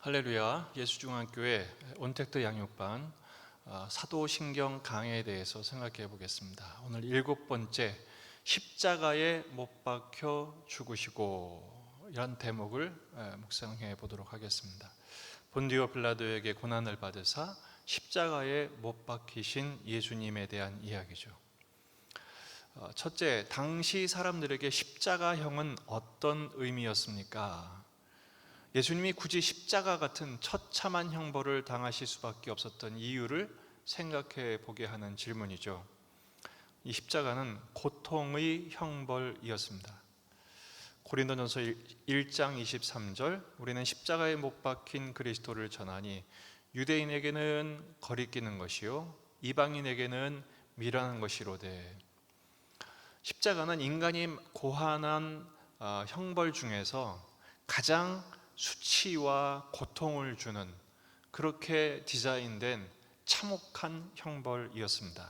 할렐루야. 예수중앙교회 온택트 양육반 사도신경 강해에 대해서 생각해 보겠습니다. 오늘 7번째, 십자가에 못 박혀 죽으시고, 이런 대목을 묵상해 보도록 하겠습니다. 본디오 빌라도에게 고난을 받으사 십자가에 못 박히신 예수님에 대한 이야기죠. 첫째, 당시 사람들에게 십자가형은 어떤 의미였습니까? 예수님이 굳이 십자가 같은 처참한 형벌을 당하실 수밖에 없었던 이유를 생각해 보게 하는 질문이죠. 이 십자가는 고통의 형벌이었습니다. 고린도전서 1장 23절, 우리는 십자가에 못 박힌 그리스도를 전하니 유대인에게는 거리끼는 것이요 이방인에게는 미련한 것이로되. 십자가는 인간이 고안한 형벌 중에서 가장 수치와 고통을 주는, 그렇게 디자인된 참혹한 형벌이었습니다.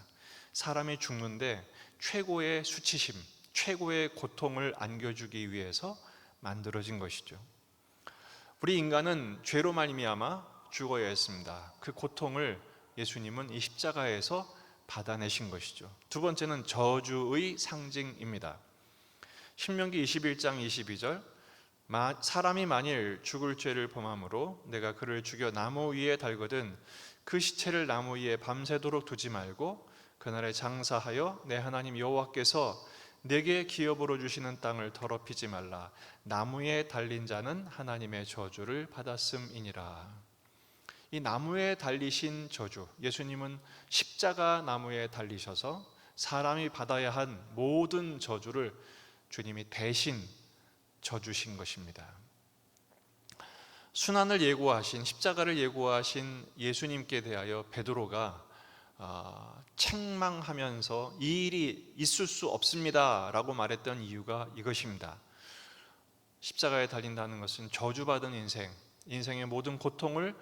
사람이 죽는데 최고의 수치심, 최고의 고통을 안겨주기 위해서 만들어진 것이죠. 우리 인간은 죄로 말미암아 죽어야 했습니다. 그 고통을 예수님은 이 십자가에서 받아내신 것이죠. 두 번째는 저주의 상징입니다. 신명기 21장 22절, 사람이 만일 죽을 죄를 범함으로 내가 그를 죽여 나무 위에 달거든 그 시체를 나무 위에 밤새도록 두지 말고 그날에 장사하여 내 하나님 여호와께서 내게 기업으로 주시는 땅을 더럽히지 말라. 나무에 달린 자는 하나님의 저주를 받았음이니라. 이 나무에 달리신 저주, 예수님은 십자가 나무에 달리셔서 사람이 받아야 한 모든 저주를 주님이 대신 져주신 것입니다. 순환을 예고하신, 십자가를 예고하신 예수님께 대하여 베드로가 책망하면서 이 일이 있을 수 없습니다 라고 말했던 이유가 이것입니다. 십자가에 달린다는 것은 저주받은 인생의 모든 고통을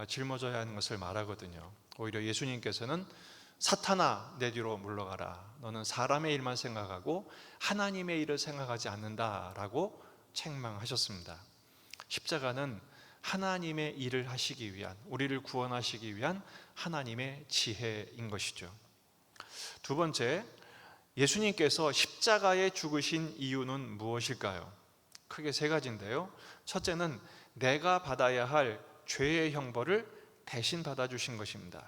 짊어져야 하는 것을 말하거든요. 오히려 예수님께서는 사탄아 내 뒤로 물러가라, 너는 사람의 일만 생각하고 하나님의 일을 생각하지 않는다라고 책망하셨습니다. 십자가는 하나님의 일을 하시기 위한, 우리를 구원하시기 위한 하나님의 지혜인 것이죠. 두 번째, 예수님께서 십자가에 죽으신 이유는 무엇일까요? 크게 세 가지인데요. 첫째는 내가 받아야 할 죄의 형벌을 대신 받아주신 것입니다.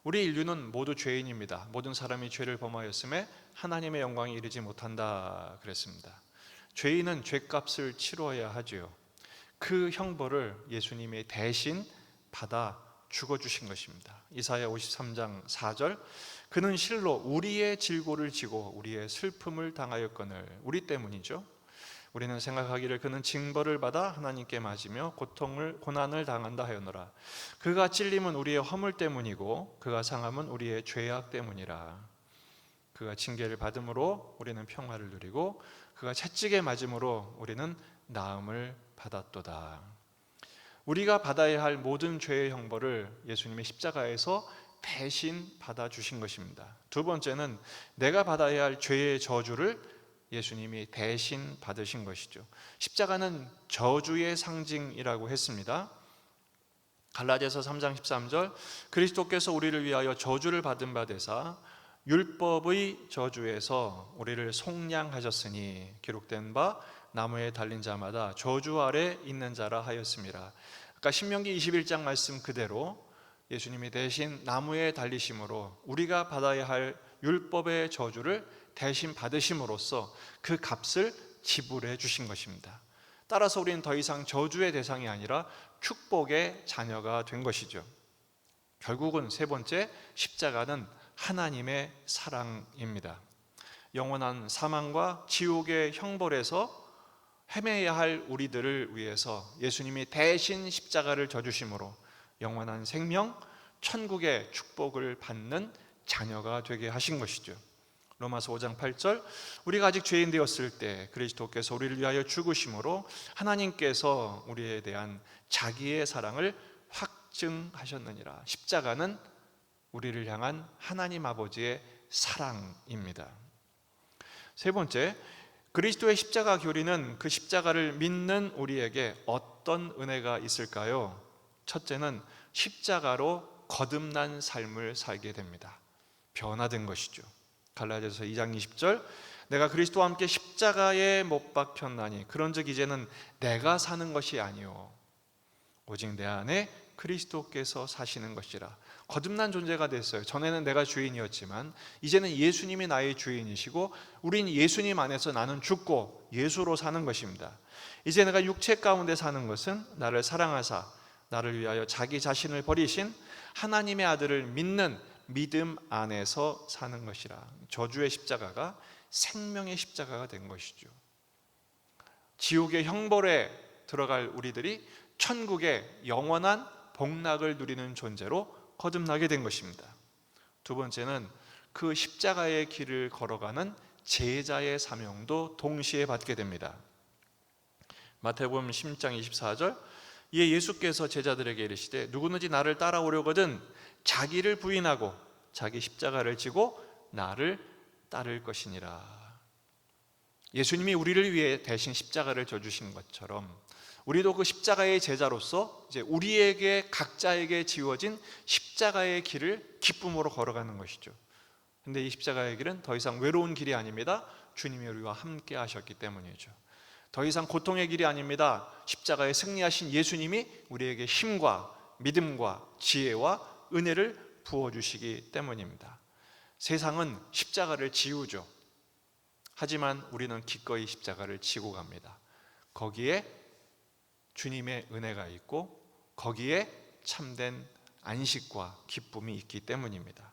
우리 인류는 모두 죄인입니다. 모든 사람이 죄를 범하였음에 하나님의 영광에 이르지 못한다 그랬습니다. 죄인은 죄값을 치러야 하지요. 그 형벌을 예수님이 대신 받아 죽어주신 것입니다. 이사야 53장 4절, 그는 실로 우리의 질고를 지고 우리의 슬픔을 당하였거늘. 우리 때문이죠. 우리는 생각하기를 그는 징벌을 받아 하나님께 맞으며 고난을 당한다 하였노라. 그가 찔림은 우리의 허물 때문이고 그가 상함은 우리의 죄악 때문이라. 그가 징계를 받음으로 우리는 평화를 누리고 그가 채찍에 맞음으로 우리는 나음을 받았도다. 우리가 받아야 할 모든 죄의 형벌을 예수님의 십자가에서 대신 받아주신 것입니다. 두 번째는 내가 받아야 할 죄의 저주를 예수님이 대신 받으신 것이죠. 십자가는 저주의 상징이라고 했습니다. 갈라디아서 3장 13절, 그리스도께서 우리를 위하여 저주를 받은 바 되사 율법의 저주에서 우리를 속량하셨으니 기록된 바 나무에 달린 자마다 저주 아래 있는 자라 하였습니다. 아까 신명기 21장 말씀 그대로 예수님이 대신 나무에 달리심으로 우리가 받아야 할 율법의 저주를 대신 받으심으로써 그 값을 지불해 주신 것입니다. 따라서 우리는 더 이상 저주의 대상이 아니라 축복의 자녀가 된 것이죠. 결국은 세 번째, 십자가는 하나님의 사랑입니다. 영원한 사망과 지옥의 형벌에서 헤매야 할 우리들을 위해서 예수님이 대신 십자가를 져주심으로 영원한 생명, 천국의 축복을 받는 자녀가 되게 하신 것이죠. 로마서 5장 8절, 우리가 아직 죄인 되었을 때 그리스도께서 우리를 위하여 죽으심으로 하나님께서 우리에 대한 자기의 사랑을 확증하셨느니라. 십자가는 우리를 향한 하나님 아버지의 사랑입니다. 세 번째, 그리스도의 십자가 교리는 그 십자가를 믿는 우리에게 어떤 은혜가 있을까요? 첫째는 십자가로 거듭난 삶을 살게 됩니다. 변화된 것이죠. 갈라디아서 2장 20절, 내가 그리스도와 함께 십자가에 못 박혔나니 그런즉 이제는 내가 사는 것이 아니요 오직 내 안에 그리스도께서 사시는 것이라. 거듭난 존재가 됐어요. 전에는 내가 주인이었지만 이제는 예수님이 나의 주인이시고 우린 예수님 안에서 나는 죽고 예수로 사는 것입니다. 이제 내가 육체 가운데 사는 것은 나를 사랑하사 나를 위하여 자기 자신을 버리신 하나님의 아들을 믿는 믿음 안에서 사는 것이라. 저주의 십자가가 생명의 십자가가 된 것이죠. 지옥의 형벌에 들어갈 우리들이 천국의 영원한 복락을 누리는 존재로 거듭나게 된 것입니다. 두 번째는 그 십자가의 길을 걸어가는 제자의 사명도 동시에 받게 됩니다. 마태복음 16장 24절, 이에 예수께서 제자들에게 이르시되 누구든지 나를 따라오려거든 자기를 부인하고 자기 십자가를 지고 나를 따를 것이니라. 예수님이 우리를 위해 대신 십자가를 져주신 것처럼 우리도 그 십자가의 제자로서 이제 우리에게 각자에게 지워진 십자가의 길을 기쁨으로 걸어가는 것이죠. 근데 이 십자가의 길은 더 이상 외로운 길이 아닙니다. 주님이 우리와 함께 하셨기 때문이죠. 더 이상 고통의 길이 아닙니다. 십자가에 승리하신 예수님이 우리에게 힘과 믿음과 지혜와 은혜를 부어주시기 때문입니다. 세상은 십자가를 지우죠. 하지만 우리는 기꺼이 십자가를 지고 갑니다. 거기에 주님의 은혜가 있고 거기에 참된 안식과 기쁨이 있기 때문입니다.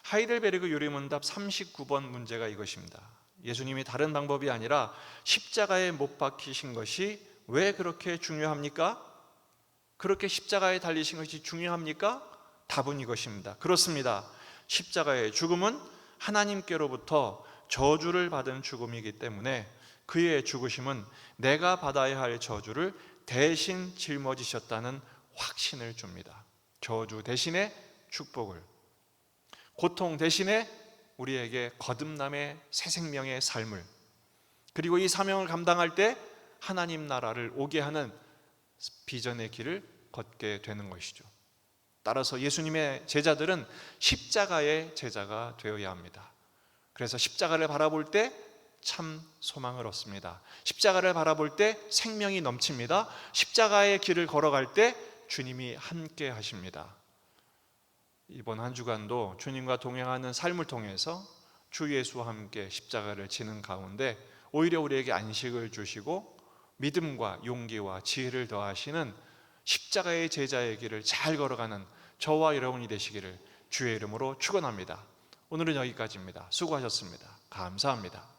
하이델베르그 유리문답 39번 문제가 이것입니다. 예수님이 다른 방법이 아니라 십자가에 못 박히신 것이 왜 그렇게 중요합니까? 그렇게 십자가에 달리신 것이 중요합니까? 답은 이것입니다. 그렇습니다. 십자가의 죽음은 하나님께로부터 저주를 받은 죽음이기 때문에 그의 죽으심은 내가 받아야 할 저주를 대신 짊어지셨다는 확신을 줍니다. 저주 대신에 축복을, 고통 대신에 우리에게 거듭남의 새 생명의 삶을, 그리고 이 사명을 감당할 때 하나님 나라를 오게 하는 비전의 길을 걷게 되는 것이죠. 따라서 예수님의 제자들은 십자가의 제자가 되어야 합니다. 그래서 십자가를 바라볼 때 참 소망을 얻습니다. 십자가를 바라볼 때 생명이 넘칩니다. 십자가의 길을 걸어갈 때 주님이 함께 하십니다. 이번 한 주간도 주님과 동행하는 삶을 통해서 주 예수와 함께 십자가를 지는 가운데 오히려 우리에게 안식을 주시고 믿음과 용기와 지혜를 더하시는 십자가의 제자의 길을 잘 걸어가는 저와 여러분이 되시기를 주의 이름으로 축원합니다. 오늘은 여기까지입니다. 수고하셨습니다. 감사합니다.